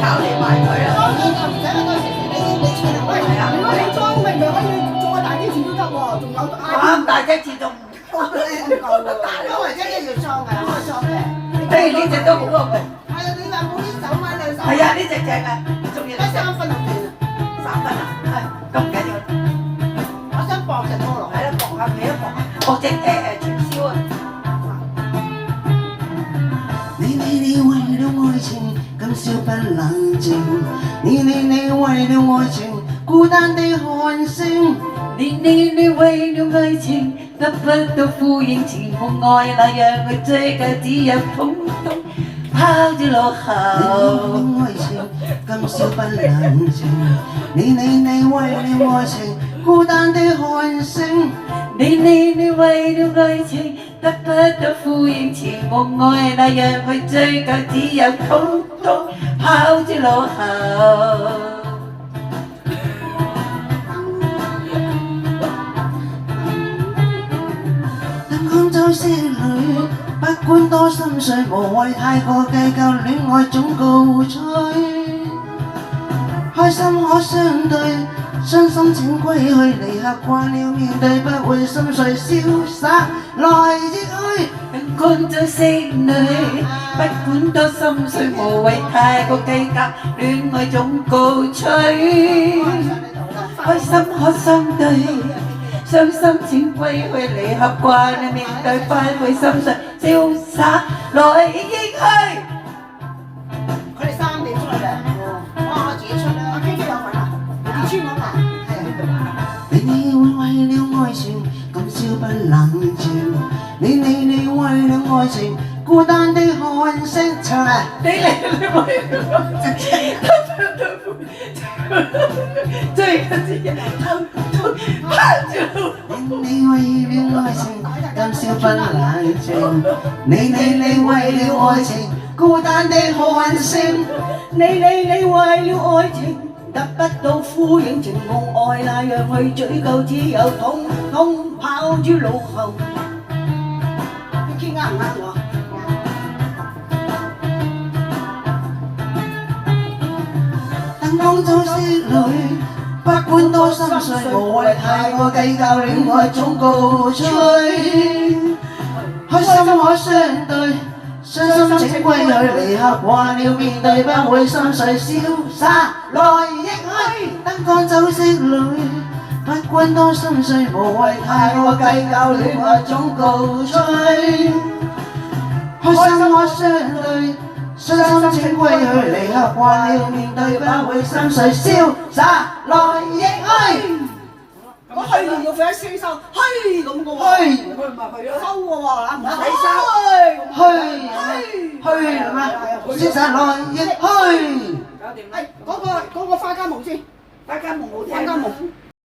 搞掂埋佢啦。裝嘅就唔使咁多時，你出嚟喂，如果你裝咪可以做個大機子都得喎，仲有咁大隻字仲唔夠喎，因為真係要裝嘅，開裝嘅。誒呢只都好喎。係啊，你話每手買兩手。係啊，呢只正啊，仲要得3分就掂啦。3分啊，係咁唔緊要。我想薄就多咯。係啦，薄下幾多薄啊？薄隻串燒啊！你為了愛情今宵不冷靜，你為了愛情孤單地看星，你為了愛情得不到呼應，前夢愛那樣去追究，只有通通拋諸腦後。你愛情今宵不冷靜，你為了愛情孤單地看星，你為了愛情得不到呼應，前夢愛那樣去追究，只有通通拋諸腦後。燈光周色裏，不管多心碎，無謂太過計較，戀愛總告吹。開心可相對，傷心請歸去，離合慣了面對，不會心碎，瀟灑來亦去。燈光周色裏，不管多心碎，無謂太過計較，戀愛總告吹。開心可相對，傷心請歸去，離合慣了面對，不會心碎，瀟灑來亦去。佢哋3點出嚟嘅，我自己出啦。阿 K K 有份啊，二千我嘛，係啊。你會為了愛情今宵不冷靜，你為了愛情孤單地看星，唱啊！你為了愛情，最緊要通通拋諸腦後。你為了愛情今宵不冷靜，你為了愛情孤單地看星，你為了愛情得不到呼應，情夢愛那樣去追究，只有通通拋諸腦後。你傾啱唔啱我？燈光周色裏，不管多心碎，無謂太過計較，戀愛總告吹。開心可相對，傷心請歸去，離合慣了面對，不會心碎，瀟灑來亦去。燈光周色裏，不管多心碎，無謂太過計較，戀愛總告吹。開心可相對，傷心請歸去，離合慣了面對，不會心碎，瀟灑來亦去。我去年要俾先收，去咁嘅喎，去佢唔係去咗收嘅喎，唔係去係嘛？瀟灑來亦去。搞掂啦。嗰個花家夢先，大家冇聽。花家夢。